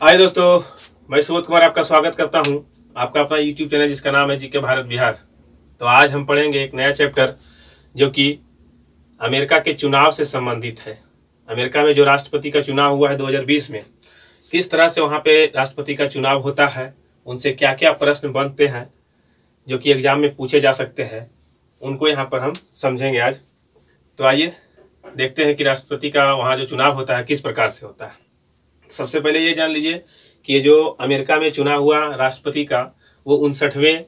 हाय दोस्तों, मैं सुबोध कुमार आपका स्वागत करता हूं। आपका अपना YouTube चैनल जिसका नाम है जीके भारत बिहार। तो आज हम पढ़ेंगे एक नया चैप्टर जो कि अमेरिका के चुनाव से संबंधित है। अमेरिका में जो राष्ट्रपति का चुनाव हुआ है 2020 में, किस तरह से वहां पे राष्ट्रपति का चुनाव होता है, उनसे क्या क्या प्रश्न बनते हैं जो कि एग्जाम में पूछे जा सकते हैं, उनको यहाँ पर हम समझेंगे आज। तो आइए देखते हैं कि राष्ट्रपति का वहाँ जो चुनाव होता है किस प्रकार से होता है। सबसे पहले ये जान लीजिए कि ये जो अमेरिका में चुनाव हुआ राष्ट्रपति का वो 59वें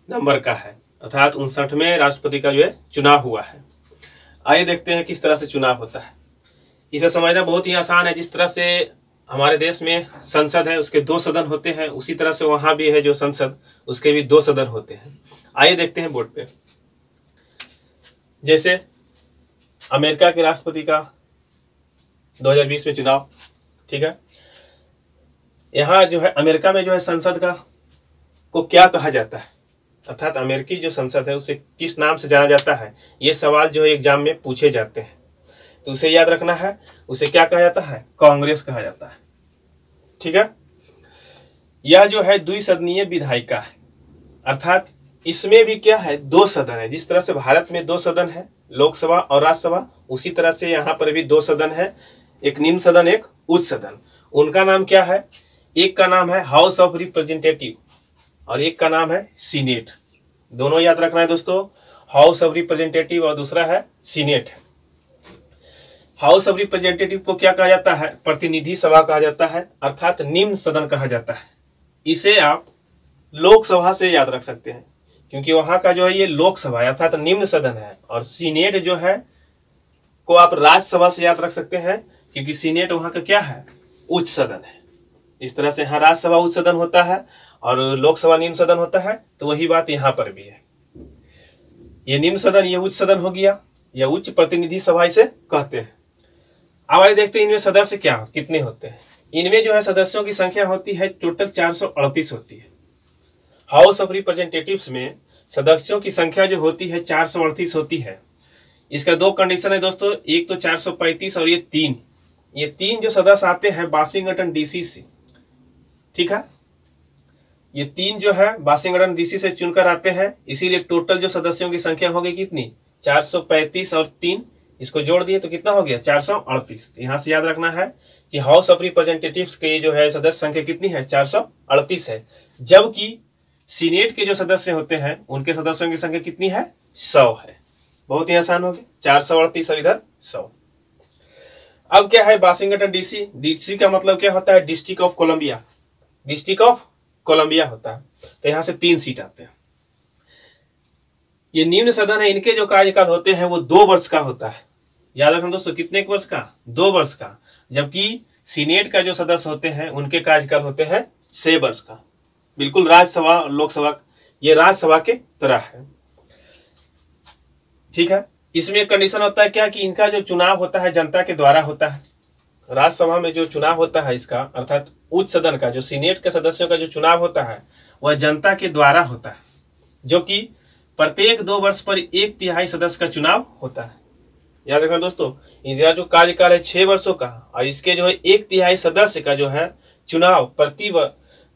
नंबर का है, अर्थात 59वें राष्ट्रपति का जो है चुनाव हुआ है। आइए देखते हैं किस तरह से चुनाव होता है। इसे समझना बहुत ही आसान है। जिस तरह से हमारे देश में संसद है उसके 2 सदन होते हैं, उसी तरह से वहाँ भी है जो संसद उसके भी 2 सदन होते हैं। आइए देखते हैं बोर्ड पे। जैसे अमेरिका के राष्ट्रपति का 2020 में चुनाव, ठीक है। यहाँ जो है अमेरिका में जो है संसद का को क्या कहा जाता है, अर्थात अमेरिकी जो संसद है उसे किस नाम से जाना जाता है, ये सवाल जो है एग्जाम में पूछे जाते हैं। तो उसे याद रखना है, उसे क्या कहा जाता है, कांग्रेस कहा जाता है, ठीक है। यह जो है द्विसदनीय विधायिका है, अर्थात इसमें भी क्या है 2 सदन है। जिस तरह से भारत में 2 सदन है, लोकसभा और राज्यसभा, उसी तरह से यहाँ पर भी 2 सदन है, एक निम्न सदन एक उच्च सदन। उनका नाम क्या है, एक का नाम है हाउस ऑफ रिप्रेजेंटेटिव और एक का नाम है सीनेट। दोनों याद रखना है दोस्तों, हाउस ऑफ रिप्रेजेंटेटिव और दूसरा है सीनेट। हाउस ऑफ रिप्रेजेंटेटिव को क्या कहा जाता है, प्रतिनिधि सभा कहा जाता है, अर्थात निम्न सदन कहा जाता है। इसे आप लोकसभा से याद रख सकते हैं क्योंकि वहां का जो है ये लोकसभा है अर्थात निम्न सदन है, और सीनेट जो है को आप राज्यसभा से याद रख सकते हैं क्योंकि सीनेट वहां का क्या है, उच्च सदन है। इस तरह से यहाँ राज्यसभा उच्च सदन होता है और लोकसभा निम्न सदन होता है, तो वही बात यहाँ पर भी है। ये निम्न सदन ये उच्च सदन हो गया, यह उच्च प्रतिनिधि सभा इसे कहते हैं। अब आइए देखते हैं इनमें सदस्य क्या कितने होते हैं। इनमें जो है सदस्यों की संख्या होती है टोटल 438 होती है। हाउस ऑफ रिप्रेजेंटेटिव्स में सदस्यों की संख्या जो होती है 438 होती है। इसका 2 कंडीशन है दोस्तों, एक तो 435 और ये तीन जो सदस्य आते हैं वाशिंगटन डीसी से, ठीक है। ये 3 जो है वाशिंगटन डीसी से चुनकर आते हैं, इसीलिए टोटल जो सदस्यों की संख्या हो गई कितनी, 435 और 3 इसको जोड़ दिए तो कितना हो गया 438। यहाँ से याद रखना है कि हाउस ऑफ रिप्रेजेंटेटिव्स के जो है सदस्य संख्या कितनी है, 438 है। जबकि सीनेट के जो सदस्य होते हैं उनके सदस्यों की संख्या कितनी है, 100 है। बहुत ही आसान हो गया, 438 और इधर 100। अब क्या है वाशिंगटन डीसी, डीसी का मतलब क्या होता है, district of Columbia, district of Columbia होता है। तो यहाँ से 3 सीट आते हैं। ये निम्न सदन है, इनके जो कार्यकाल होते हैं वो 2 वर्ष का होता है। याद रखना दोस्तों, कितने वर्ष का, 2 वर्ष का। जबकि सीनेट का जो सदस्य होते हैं उनके कार्यकाल होते हैं 6 वर्ष का। बिल्कुल राज्यसभा और लोकसभा ये राज्यसभा के तरह है, ठीक है। इसमें एक कंडीशन होता है क्या कि इनका जो चुनाव होता है जनता के द्वारा होता है। राज्यसभा में जो चुनाव होता है इसका, अर्थात उच्च सदन का जो सीनेट के सदस्यों का जो चुनाव होता है वह जनता के द्वारा होता है, जो कि प्रत्येक 2 वर्ष पर 1/3 सदस्य का चुनाव होता है। याद रखना दोस्तों, इनका जो कार्यकाल है 6 वर्षों का और इसके जो है 1/3 सदस्य का जो है चुनाव प्रति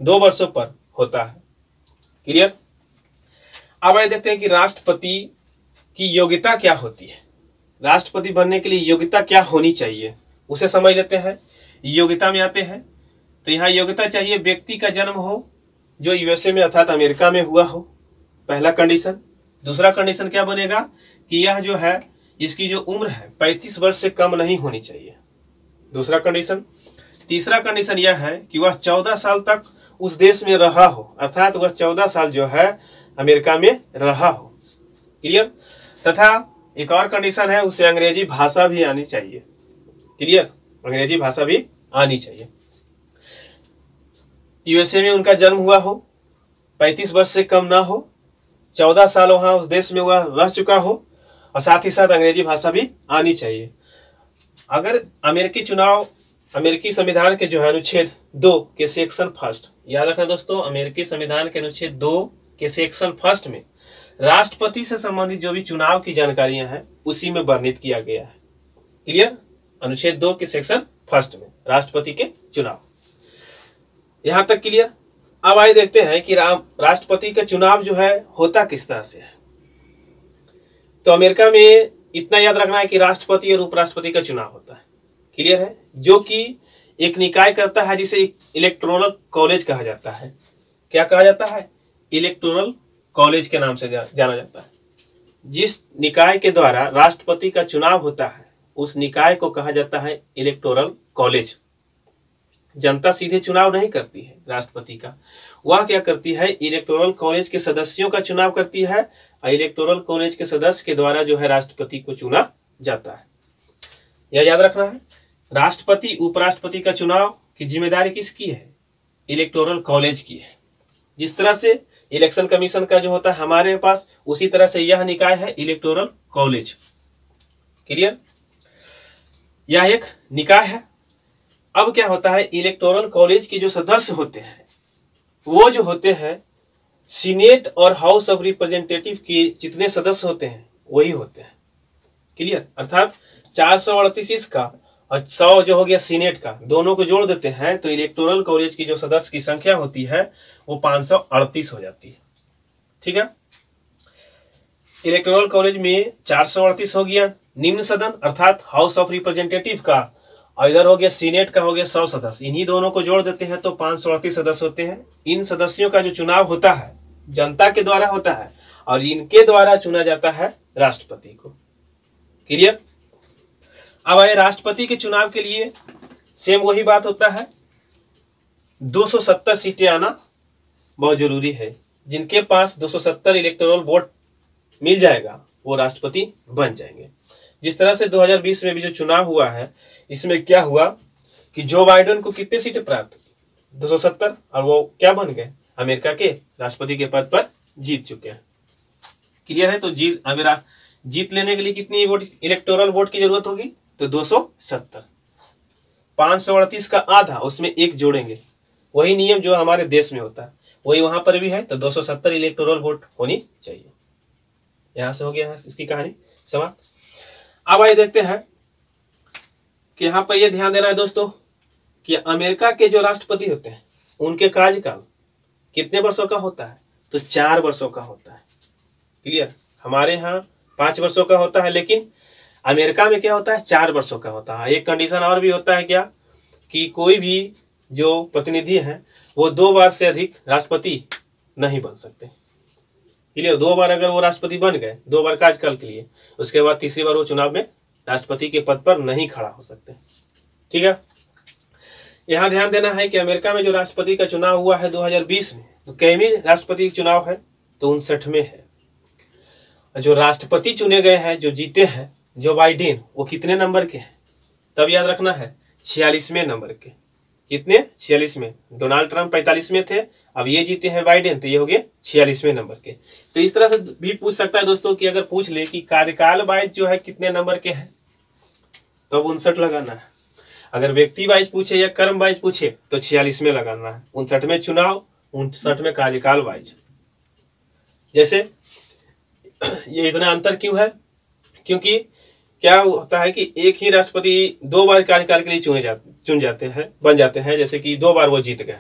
2 वर्षों पर होता है। क्लियर। अब आइए देखते हैं कि राष्ट्रपति की योग्यता क्या होती है। राष्ट्रपति बनने के लिए योग्यता क्या होनी चाहिए उसे समझ लेते हैं। योग्यता में आते हैं तो यहाँ योग्यता चाहिए व्यक्ति का जन्म हो जो यूएसए में अर्थात अमेरिका में हुआ हो, पहला कंडीशन। दूसरा कंडीशन क्या बनेगा कि यह जो है इसकी जो उम्र है 35 वर्ष से कम नहीं होनी चाहिए, दूसरा कंडीशन। तीसरा कंडीशन यह है कि वह 14 साल तक उस देश में रहा हो, अर्थात वह 14 साल जो है अमेरिका में रहा हो। क्लियर। तथा एक और कंडीशन है उसे अंग्रेजी भाषा भी आनी चाहिए। क्लियर, अंग्रेजी भाषा भी आनी चाहिए। यूएसए में उनका जन्म हुआ हो, 35 वर्ष से कम ना हो, 14 साल वहां उस देश में वह रह चुका हो और साथ ही साथ अंग्रेजी भाषा भी आनी चाहिए। अगर अमेरिकी संविधान के जो है अनुच्छेद 2 के सेक्शन 1, याद रखना दोस्तों, अमेरिकी संविधान के अनुच्छेद 2 के सेक्शन 1 में राष्ट्रपति से संबंधित जो भी चुनाव की जानकारियां हैं उसी में वर्णित किया गया है। क्लियर। अनुच्छेद 2 के सेक्शन 1 में राष्ट्रपति के चुनाव। यहां तक क्लियर। अब आइए देखते हैं कि राष्ट्रपति का चुनाव जो है होता किस तरह से है। तो अमेरिका में इतना याद रखना है कि राष्ट्रपति और उपराष्ट्रपति का चुनाव होता है, क्लियर है, जो कि एक निकाय करता है जिसे इलेक्टोरल कॉलेज कहा जाता है। क्या कहा जाता है? इलेक्टोरल कॉलेज के नाम से जाना जाता है। जिस निकाय के द्वारा राष्ट्रपति का चुनाव होता है उस निकाय को कहा जाता है इलेक्टोरल कॉलेज। जनता सीधे चुनाव नहीं करती है राष्ट्रपति का, वह क्या करती है, इलेक्टोरल कॉलेज के सदस्यों का चुनाव करती है और इलेक्टोरल कॉलेज के सदस्य के द्वारा जो है राष्ट्रपति को चुना जाता है। यह याद रखना है। राष्ट्रपति उपराष्ट्रपति का चुनाव की जिम्मेदारी किसकी है? इलेक्टोरल कॉलेज की है। जिस तरह से इलेक्शन कमीशन का जो होता है हमारे पास, उसी तरह से यह निकाय है इलेक्टोरल कॉलेज, क्लियर। यह एक निकाय है। अब क्या होता है, इलेक्टोरल कॉलेज के जो सदस्य होते हैं वो जो होते हैं सीनेट और हाउस ऑफ रिप्रेजेंटेटिव के जितने सदस्य होते हैं वही होते हैं, क्लियर। अर्थात 438 इसका और 100 जो हो गया सीनेट का, दोनों को जोड़ देते हैं तो इलेक्टोरल कॉलेज की जो सदस्य की संख्या होती है वो 538 हो जाती है, ठीक है। इलेक्टोरल कॉलेज में 438 हो गया निम्न सदन अर्थात हाउस ऑफ रिप्रेजेंटेटिव का, और इधर हो गया सीनेट का, हो गया 100 सदस्य। इन्हीं दोनों को जोड़ देते हैं तो 538 सदस्य होते हैं। इन सदस्यों का जो चुनाव होता है जनता के द्वारा होता है और इनके द्वारा चुना जाता है राष्ट्रपति को, क्लियर। अब आए राष्ट्रपति के चुनाव के लिए सेम वही बात होता है, 270 सीटें आना बहुत जरूरी है। जिनके पास 270 इलेक्टोरल वोट मिल जाएगा वो राष्ट्रपति बन जाएंगे। जिस तरह से 2020 में भी जो चुनाव हुआ है इसमें क्या हुआ कि जो बाइडेन को कितने सीटें प्राप्त हुई? 270, और वो क्या बन गए? अमेरिका के राष्ट्रपति के पद पर जीत चुके हैं, क्लियर है। तो जीत लेने के लिए कितनी वोट इलेक्टोरल वोट की जरूरत होगी? तो 270। 538 का आधा उसमें एक जोड़ेंगे, वही नियम जो हमारे देश में होता है वही वहां पर भी है। तो 270 इलेक्टोरल वोट होनी चाहिए। यहां से हो गया है इसकी कहानी समाप्त। अब आइए देखते हैं कि यहाँ पर यह ध्यान देना है दोस्तों कि अमेरिका के जो राष्ट्रपति होते हैं उनके कार्यकाल कितने वर्षों का होता है? तो 4 वर्षों का होता है, क्लियर। हमारे यहाँ 5 वर्षों का होता है, लेकिन अमेरिका में क्या होता है? 4 वर्षों का होता है। एक कंडीशन और भी होता है क्या कि कोई भी जो प्रतिनिधि है वो 2 बार से अधिक राष्ट्रपति नहीं बन सकते, क्लियर। 2 बार अगर वो राष्ट्रपति बन गए 2 बार कार्यकाल के लिए, उसके बाद तीसरी बार वो चुनाव में राष्ट्रपति के पद पर नहीं खड़ा हो सकते, ठीक है। यहां ध्यान देना है कि अमेरिका में जो राष्ट्रपति का चुनाव हुआ है 2020 में, तो कैवी राष्ट्रपति चुनाव है? तो 59 है। जो राष्ट्रपति चुने गए हैं, जो जीते हैं, जो बाइडेन, वो कितने नंबर के हैं? तब याद रखना है 46वें नंबर के। कितने? 46 डोनाल्ड ट्रंप 45 थे, अब ये जीते हैं बाइडेन, तो ये हो गए 46वें नंबर के। तो इस तरह से भी पूछ सकता है दोस्तों कि अगर पूछ ले कि कार्यकाल वाइज जो है कितने नंबर के हैं, तो 59 लगाना है। अगर व्यक्ति वाइज पूछे या कर्म वाइज पूछे तो 46 में लगाना है। 59 में चुनाव, 59 में कार्यकाल वाइज। जैसे ये इतना अंतर क्यों है? क्योंकि क्या होता है कि एक ही राष्ट्रपति 2 बार कार्यकाल के लिए बन जाते हैं। जैसे कि 2 बार वो जीत गए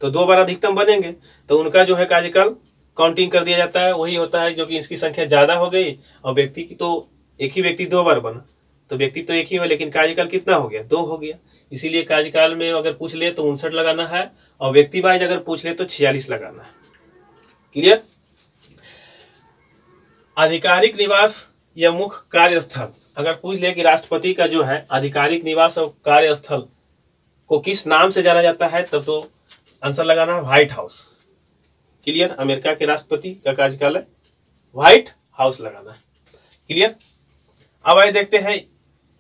तो 2 बार अधिकतम बनेंगे, तो उनका जो है कार्यकाल काउंटिंग कर दिया जाता है। वही होता है जो कि इसकी संख्या ज्यादा हो गई और व्यक्ति की तो एक ही व्यक्ति 2 बार बना, तो व्यक्ति तो एक ही हो लेकिन कार्यकाल कितना हो गया? 2 हो गया। इसीलिए कार्यकाल में अगर पूछ ले तो 59 लगाना है और व्यक्ति वाइज अगर पूछ ले तो 46 लगाना है, क्लियर। आधिकारिक निवास या मुख्य कार्यस्थल अगर पूछ ले कि राष्ट्रपति का जो है आधिकारिक निवास और कार्यस्थल को किस नाम से जाना जाता है, तब तो आंसर लगाना है व्हाइट हाउस, क्लियर। अमेरिका के राष्ट्रपति का कार्यकाल व्हाइट हाउस लगाना है, क्लियर। अब आइए देखते हैं,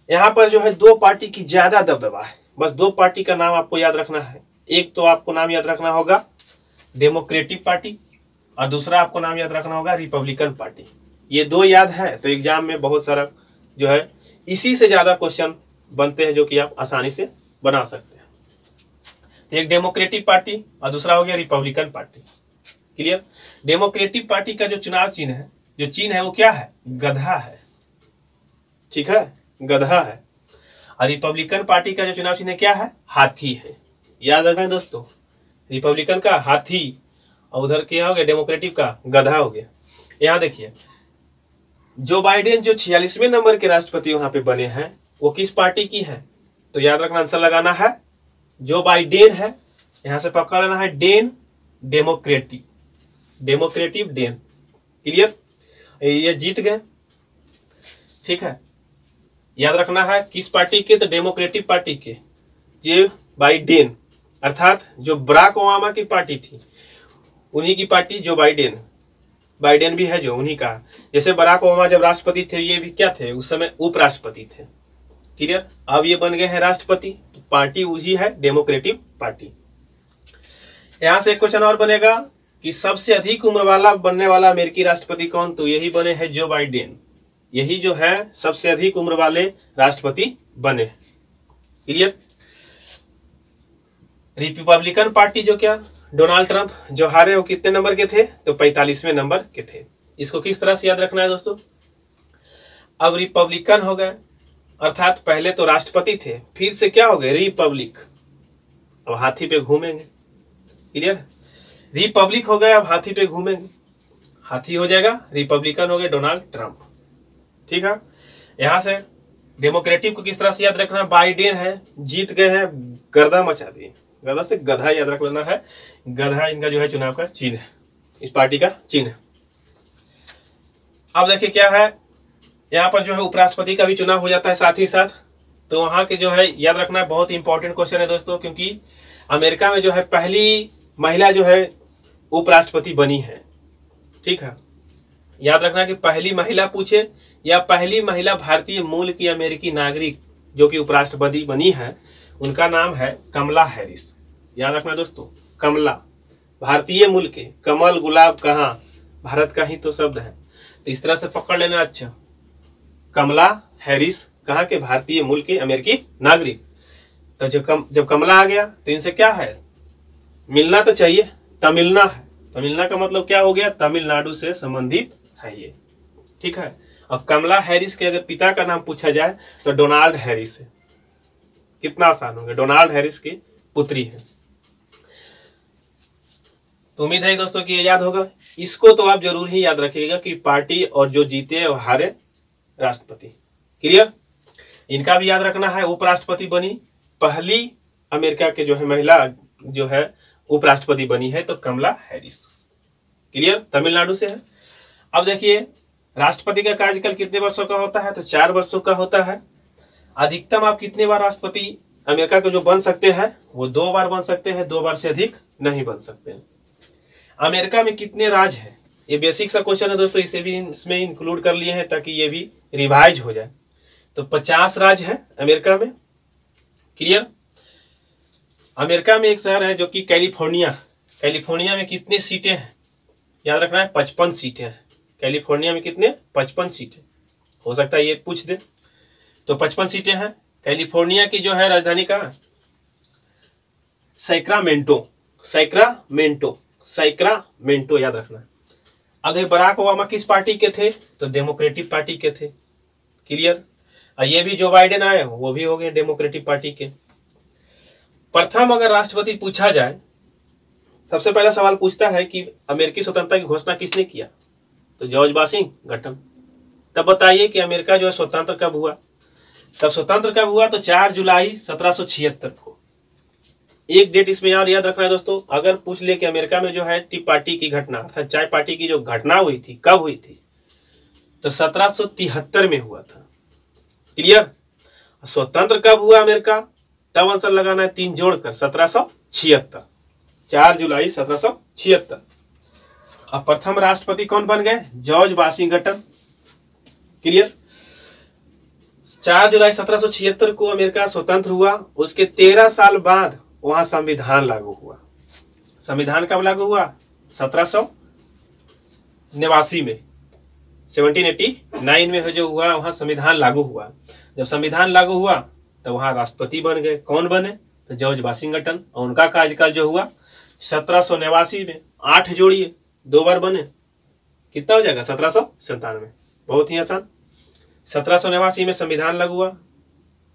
यहाँ पर जो है 2 पार्टी की ज्यादा दबदबा है। बस 2 पार्टी का नाम आपको याद रखना है। एक तो आपको नाम याद रखना होगा डेमोक्रेटिक पार्टी और दूसरा आपको नाम याद रखना होगा रिपब्लिकन पार्टी। ये 2 याद है तो एग्जाम में बहुत सारा जो है इसी से ज्यादा क्वेश्चन बनते हैं जो कि आप आसानी से बना सकते हैं। एक डेमोक्रेटिक पार्टी और दूसरा हो गया Republican party, clear. Democratic party का जो चुनाव चिन्ह है वो क्या है? गधा है, ठीक है, गधा है। और रिपब्लिकन पार्टी का जो चुनाव चिन्ह क्या है? हाथी है। याद रखना दोस्तों, रिपब्लिकन का हाथी और उधर क्या हो गया डेमोक्रेटिक का गधा हो गया। यहाँ देखिए जो बाइडेन जो 46वें नंबर के राष्ट्रपति वहां पे बने हैं वो किस पार्टी की है? तो याद रखना आंसर लगाना है जो बाइडेन है, यहां से पकड़ लेना है डेन, डेमोक्रेटिव डेन। क्लियर? ये जीत गए। ठीक है, याद रखना है किस पार्टी के? तो डेमोक्रेटिक पार्टी के। जो बाइडेन अर्थात जो बराक ओबामा की पार्टी थी उन्हीं की पार्टी जो बाइडेन भी है जो उन्हीं का। जैसे बराक ओबामा जब राष्ट्रपति थे ये भी क्या थे? उस समय उपराष्ट्रपति थे। क्लियर? अब ये बन गए हैं राष्ट्रपति, तो पार्टी उसी है डेमोक्रेटिक पार्टी। यहां से एक क्वेश्चन और बनेगा कि सबसे अधिक उम्र वाला बनने वाला अमेरिकी राष्ट्रपति कौन? तो यही बने हैं जो बाइडेन, यही जो है सबसे अधिक उम्र वाले राष्ट्रपति बने। क्लियर? रिपब्लिकन पार्टी जो क्या डोनाल्ड ट्रंप जो हारे वो कितने नंबर के थे? तो 45वें नंबर के थे। इसको किस तरह से याद रखना है दोस्तों? अब रिपब्लिकन हो गए अर्थात पहले तो राष्ट्रपति थे, फिर से क्या हो गए? रिपब्लिक। अब हाथी पे घूमेंगे। क्लियर? रिपब्लिक हो गए, अब हाथी पे घूमेंगे, हाथी हो जाएगा, रिपब्लिकन हो गए डोनाल्ड ट्रंप। ठीक है, यहां से डेमोक्रेटिक को किस तरह से याद रखना? बाइडेन है, जीत गए हैं, गर्दा मचा दिए। गधा से गधा याद रख लेना है, गधा इनका जो है चुनाव का चिन्ह है, इस पार्टी का चिन्ह। अब देखिए क्या है, यहाँ पर जो है उपराष्ट्रपति का भी चुनाव हो जाता है साथ ही साथ। तो वहां के जो है याद रखना है, बहुत इंपॉर्टेंट क्वेश्चन है दोस्तों, क्योंकि अमेरिका में जो है पहली महिला जो है उपराष्ट्रपति बनी है। ठीक है, याद रखना कि पहली महिला पूछे या पहली महिला भारतीय मूल की अमेरिकी नागरिक जो कि उपराष्ट्रपति बनी है, उनका नाम है कमला हैरिस। याद रखना दोस्तों, कमला, भारतीय मूल के, कमल गुलाब कहाँ, भारत का ही तो शब्द है, तो इस तरह से पकड़ लेना। अच्छा, कमला हैरिस कहाँ के? भारतीय मूल के अमेरिकी नागरिक। तो जब कमला आ गया तो इनसे क्या है? मिलना तो चाहिए, तमिलना है। तमिलना का मतलब क्या हो गया? तमिलनाडु से संबंधित है ये। ठीक है, और कमला हैरिस के अगर पिता का नाम पूछा जाए तो डोनाल्ड हैरिस है। कितना आसान हो गया, डोनाल्ड हैरिस की पुत्री है। तो उम्मीद है दोस्तों कि ये याद होगा। इसको तो आप जरूर ही याद रखिएगा कि पार्टी और जो जीते और हारे राष्ट्रपति। क्लियर? इनका भी याद रखना है, उपराष्ट्रपति बनी पहली अमेरिका के जो है महिला जो है उपराष्ट्रपति बनी है तो कमला हैरिस। क्लियर? तमिलनाडु से है। अब देखिए राष्ट्रपति का कार्यकाल कितने वर्षों का होता है? तो 4 वर्षों का होता है। अधिकतम आप कितने बार राष्ट्रपति अमेरिका के जो बन सकते हैं वो 2 बार बन सकते हैं, 2 बार से अधिक नहीं बन सकते हैं। अमेरिका में कितने राज्य हैं? ये बेसिक सा क्वेश्चन है दोस्तों, इसे भी इसमें इंक्लूड कर लिए हैं ताकि ये भी रिवाइज हो जाए। तो 50 राज्य है अमेरिका में। क्लियर? अमेरिका में एक शहर है जो कि कैलिफोर्निया। कैलिफोर्निया में कितनी सीटें हैं? याद रखना है 55 सीटें हैं। कैलिफोर्निया में कितने? 55 सीटें। हो सकता है ये पूछ दे, तो 55 सीटें हैं। कैलिफोर्निया की जो है राजधानी कहाँ? सैक्रामेंटो। सैक्रामेंटो, सैक्रामेंटो याद रखना। अब बराक ओबामा किस पार्टी के थे? तो डेमोक्रेटिक पार्टी के थे। क्लियर? और ये भी जो बाइडेन आए हो वो भी हो गए डेमोक्रेटिक पार्टी के। प्रथम अगर राष्ट्रपति पूछा जाए, सबसे पहला सवाल पूछता है कि अमेरिकी स्वतंत्रता की घोषणा किसने किया? तो जॉर्ज वाशिंगटन। तब बताइए कि अमेरिका जो है स्वतंत्र कब हुआ? तब स्वतंत्र कब हुआ? तो 4 जुलाई 1776 को। एक डेट इसमें और याद रखना है दोस्तों, अगर पूछ ले कि अमेरिका में जो है टी पार्टी की घटना अर्थात चाय पार्टी की जो घटना हुई थी कब हुई थी? तो 1773 में हुआ था। क्लियर? स्वतंत्र कब हुआ अमेरिका? तब आंसर लगाना है 3 जोड़कर 1776, 4 जुलाई 1776। अब प्रथम राष्ट्रपति कौन बन गए? George Washington. क्लियर? 4 जुलाई 1776 को अमेरिका स्वतंत्र हुआ। उसके 13 साल बाद वहां संविधान लागू हुआ। संविधान कब लागू हुआ? 1789 में, 1789 में जो हुआ वहां संविधान लागू हुआ। जब संविधान लागू हुआ तो वहां राष्ट्रपति बन गए। कौन बने? तो जॉर्ज वाशिंगटन। और उनका कार्यकाल जो हुआ 1789 में। 8 जोड़िए, 2 बार बने, कितना हो जाएगा? 1797। बहुत ही आसान। 1789 में संविधान लागू हुआ।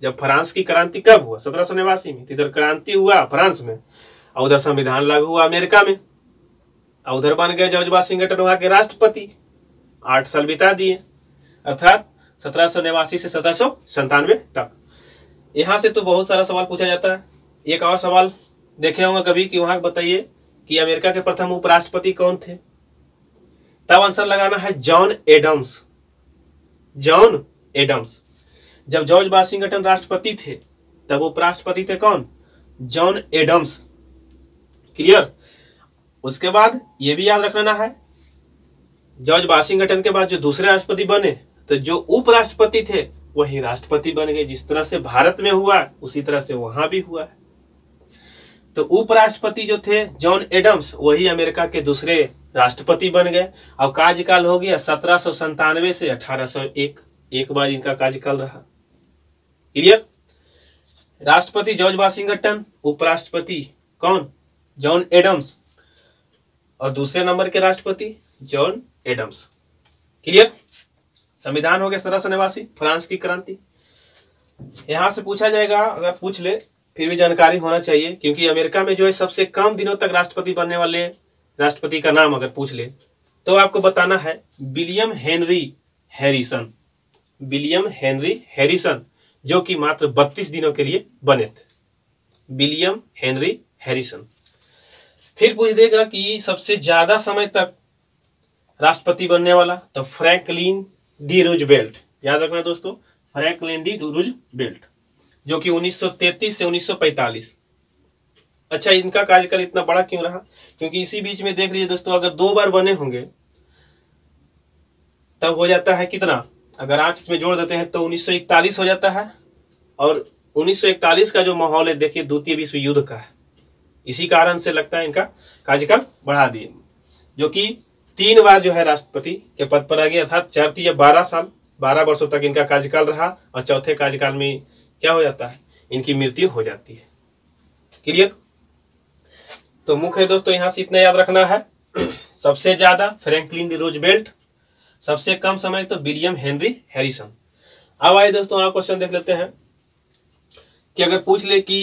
जब फ्रांस की क्रांति कब हुआ? 1789 में। इधर क्रांति हुआ फ्रांस में और उधर संविधान लागू हुआ अमेरिका में, और उधर बन गए जॉर्ज वाशिंगटन वहां के राष्ट्रपति। 8 साल बिता दिए, अर्थात 1789 से 1797 तक। यहाँ से तो बहुत सारा सवाल पूछा जाता है। एक और सवाल देखे होंगे कभी कि वहां बताइए कि अमेरिका के प्रथम उपराष्ट्रपति कौन थे, तब आंसर लगाना है जॉन एडम्स। John Adams. जब जॉर्ज वाशिंगटन राष्ट्रपति थे तब उपराष्ट्रपति थे कौन, जॉन एडम्स। क्लियर। उसके बाद ये भी याद रखना है, जॉर्ज वाशिंगटन के बाद जो दूसरे राष्ट्रपति बने तो जो उपराष्ट्रपति थे वही राष्ट्रपति बन गए। जिस तरह से भारत में हुआ उसी तरह से वहां भी हुआ है। तो उपराष्ट्रपति जो थे जॉन एडम्स वही अमेरिका के दूसरे राष्ट्रपति बन गए, और कार्यकाल हो गया 1797 से 1801। एक बार इनका कार्यकाल रहा। क्लियर। राष्ट्रपति जॉर्ज वाशिंगटन, उपराष्ट्रपति कौन, जॉन एडम्स, और दूसरे नंबर के राष्ट्रपति जॉन एडम्स। क्लियर। संविधान हो गया 1789, फ्रांस की क्रांति। यहां से पूछा जाएगा, अगर पूछ ले फिर भी जानकारी होना चाहिए, क्योंकि अमेरिका में जो है सबसे कम दिनों तक राष्ट्रपति बनने वाले राष्ट्रपति का नाम अगर पूछ ले तो आपको बताना है William Henry Harrison. William Henry Harrison, जो कि मात्र 32 दिनों के लिए बने थे। William Henry Harrison. फिर पूछ देगा कि सबसे ज्यादा समय तक राष्ट्रपति बनने वाला, तो फ्रैंकलिन डी रूजवेल्ट। याद रखना दोस्तों, फ्रैंकलिन डी रूजवेल्ट, जो कि 1933 से 1945। अच्छा, इनका कार्यकाल इतना बड़ा क्यों रहा, क्योंकि इसी बीच में देख लीजिए दोस्तों, अगर 2 बार बने होंगे तब हो जाता है कितना, अगर 8 इसमें जोड़ देते हैं तो 1941 हो जाता है। और 1941 का जो माहौल है देखिए द्वितीय विश्व युद्ध का है, इसी कारण से लगता है इनका कार्यकाल बढ़ा दिए, जो कि 3 बार जो है राष्ट्रपति के पद पर आ गया, अर्थात 4 12 साल, 12 वर्षों तक इनका कार्यकाल रहा, और चौथे कार्यकाल में क्या हो जाता है, इनकी मृत्यु हो जाती है। क्लियर। तो मुख्य दोस्तों यहां से इतना याद रखना है, सबसे ज्यादा फ्रैंकलिन डी रूजवेल्ट, सबसे कम समय तो विलियम हेनरी हैरिसन। अब आइए दोस्तों आप क्वेश्चन देख लेते हैं कि अगर पूछ ले कि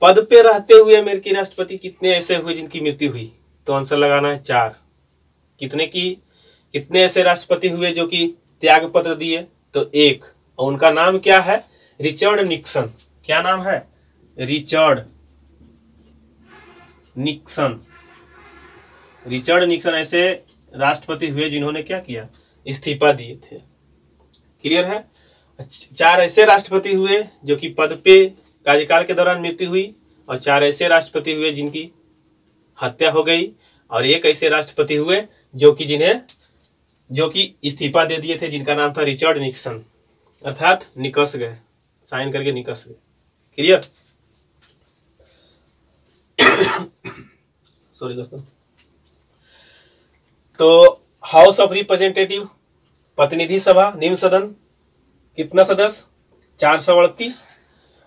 पद पे रहते हुए अमेरिकी राष्ट्रपति कितने ऐसे हुए जिनकी मृत्यु हुई, तो आंसर लगाना है 4। कितने ऐसे राष्ट्रपति हुए जो कि त्याग पत्र दिए, तो 1, और उनका नाम क्या है, रिचर्ड निक्सन। क्या नाम है, रिचर्ड निक्सन। रिचर्ड निक्सन ऐसे राष्ट्रपति हुए जिन्होंने क्या किया, इस्तीफा दिए थे। क्लियर है। 4 ऐसे राष्ट्रपति हुए जो कि पद पे कार्यकाल के दौरान मृत्यु हुई, और 4 ऐसे राष्ट्रपति हुए जिनकी हत्या हो गई, और 1 ऐसे राष्ट्रपति हुए जो कि इस्तीफा दे दिए थे, जिनका नाम था रिचर्ड निक्सन, अर्थात निकस गए, साइन करके निकस गए। क्लियर। सॉरी दोस्तों। तो हाउस ऑफ रिप्रेजेंटेटिव, प्रतिनिधि सभा, निम्न सदन, कितना सदस्य, 438,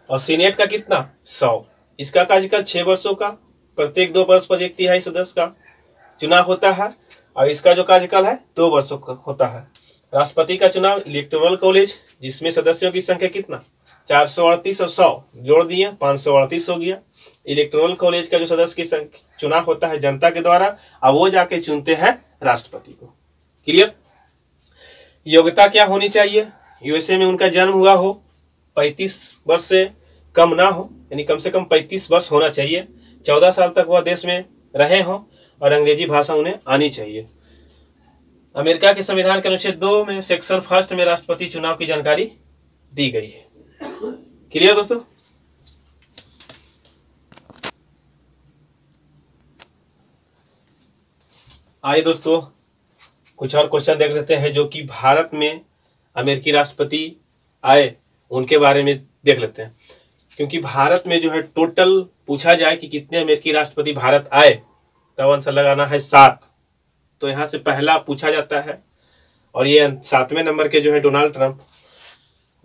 और सीनेट का कितना, 100। इसका कार्यकाल 6 वर्षों का, प्रत्येक 2 वर्ष पर 1/3 सदस्य का चुनाव होता है, और इसका जो कार्यकाल है 2 वर्षों का होता है। राष्ट्रपति का चुनाव इलेक्टोरल कॉलेज, जिसमें सदस्यों की संख्या कितना, 438 और 100 जोड़ दिए 538 हो गया। इलेक्टोरल कॉलेज का जो सदस्य की चुनाव होता है जनता के द्वारा, और वो जाके चुनते हैं राष्ट्रपति को। क्लियर। योग्यता क्या होनी चाहिए, यूएसए में उनका जन्म हुआ हो, 35 वर्ष से कम ना हो, यानी कम से कम 35 वर्ष होना चाहिए, 14 साल तक वह देश में रहे हों, और अंग्रेजी भाषा उन्हें आनी चाहिए। अमेरिका के संविधान के अनुच्छेद 2 में सेक्शन 1 में राष्ट्रपति चुनाव की जानकारी दी गई है। क्लियर दोस्तों। आइए दोस्तों कुछ और क्वेश्चन देख लेते हैं जो कि भारत में अमेरिकी राष्ट्रपति आए उनके बारे में देख लेते हैं, क्योंकि भारत में जो है टोटल पूछा जाए कि कितने अमेरिकी राष्ट्रपति भारत आए, तब आंसर लगाना है 7। तो यहाँ से पहला पूछा जाता है, और ये 7वें नंबर के जो है डोनाल्ड ट्रंप,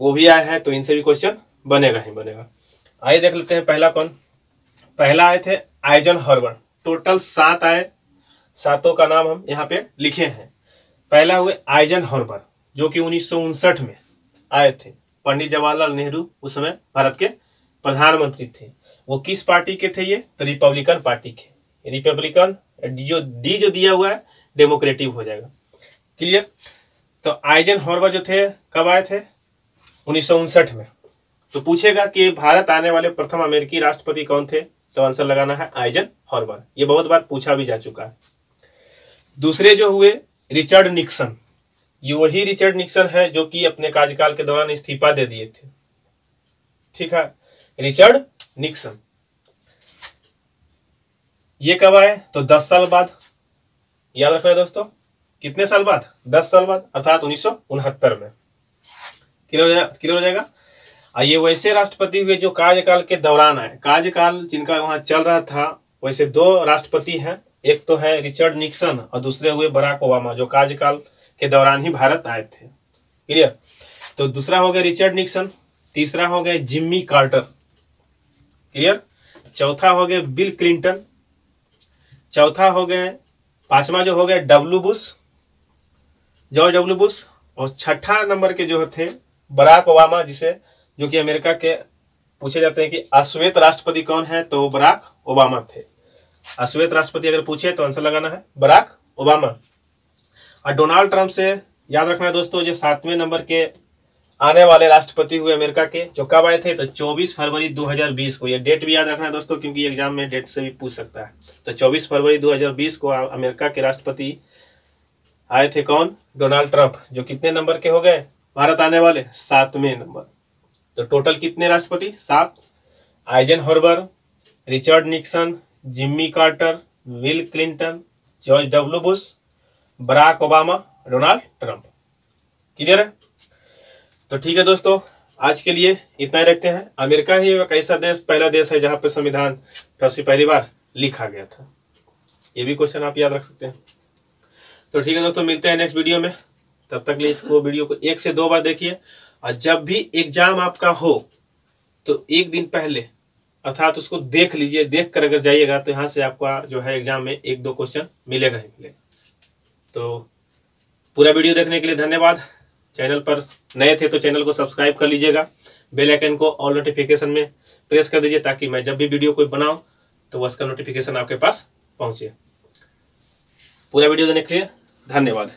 वो भी आए हैं, तो इनसे भी क्वेश्चन बनेगा ही बनेगा। आइए देख लेते हैं पहला कौन। पहला आए थे आइजनहॉवर। टोटल 7 आए, 7 का नाम हम यहाँ पे लिखे हैं। पहला हुए आइजनहॉवर, जो कि 1959 में आए थे। पंडित जवाहरलाल नेहरू उस समय भारत के प्रधानमंत्री थे। वो किस पार्टी के थे? ये तो रिपब्लिकन पार्टी के। रिपब्लिकन जो दिया हुआ है डेमोक्रेटिक हो जाएगा। क्लियर? तो आइजनहॉवर जो थे कब आए थे? 1959 में। तो पूछेगा कि भारत आने वाले प्रथम अमेरिकी राष्ट्रपति कौन थे? तो आंसर लगाना है आइजनहॉवर। ये बहुत बार पूछा भी जा चुका है। दूसरे जो हुए रिचर्ड निक्सन, ये वही रिचर्ड निक्सन है जो कि अपने कार्यकाल के दौरान इस्तीफा दे दिए थे। ठीक है, रिचर्ड निक्सन। ये कब आए? तो 10 साल बाद। याद रखना है दोस्तों, कितने साल बाद? 10 साल बाद, अर्थात 1969 में। क्लियर हो जाएगा। ये वैसे राष्ट्रपति हुए जो कार्यकाल के दौरान आए। कार्यकाल जिनका वहां चल रहा था, वैसे 2 राष्ट्रपति हैं। एक तो है रिचर्ड निक्सन और दूसरे हुए बराक ओबामा, जो कार्यकाल के दौरान ही भारत आए थे। क्लियर? तो दूसरा हो गया रिचर्ड निक्सन, तीसरा हो गया जिम्मी कार्टर। क्लियर? चौथा हो गया बिल क्लिंटन, चौथा हो गया, पांचवा जो हो गया जॉर्ज डब्ल्यू बुश, और छठा नंबर के जो थे बराक ओबामा, जिसे जो कि अमेरिका के पूछे जाते हैं कि अश्वेत राष्ट्रपति कौन है, तो बराक ओबामा थे। अश्वेत राष्ट्रपति अगर पूछे तो आंसर लगाना है बराक ओबामा। और डोनाल्ड ट्रंप से याद रखना है दोस्तों, जो 7वें नंबर के आने वाले राष्ट्रपति हुए अमेरिका के, जो कब आए थे? तो 24 फरवरी 2020 को। ये डेट भी याद रखना है दोस्तों, क्योंकि एग्जाम में डेट से भी पूछ सकता है। तो 24 फरवरी 2020 को अमेरिका के राष्ट्रपति आए थे। कौन? डोनाल्ड ट्रंप, जो कितने नंबर के हो गए भारत आने वाले? 7वें नंबर। तो टोटल कितने राष्ट्रपति? 7। Eisenhower, Richard Nixon, Jimmy Carter, Bill Clinton, George W Bush, Barack Obama, Donald Trump. Clear है? तो ठीक है दोस्तों, आज के लिए इतना ही रखते हैं। अमेरिका ही एक ऐसा देश, पहला देश है जहां पे संविधान सबसे पहली बार लिखा गया था। ये भी क्वेश्चन आप याद रख सकते हैं। तो ठीक है दोस्तों, मिलते हैं नेक्स्ट वीडियो में। तब तक लिए इसको वीडियो को 1 से 2 बार देखिए। और जब भी एग्जाम आपका हो तो 1 दिन पहले अर्थात उसको देख लीजिए। देख कर अगर जाइएगा तो यहाँ से आपका जो है एग्जाम में 1-2 क्वेश्चन मिलेगा ही मिलेगा। तो पूरा वीडियो देखने के लिए धन्यवाद। चैनल पर नए थे तो चैनल को सब्सक्राइब कर लीजिएगा। बेल आइकन को ऑल नोटिफिकेशन में प्रेस कर दीजिए, ताकि मैं जब भी वीडियो कोई बनाऊं तो उसका नोटिफिकेशन आपके पास पहुंचे। पूरा वीडियो देखने के लिए धन्यवाद।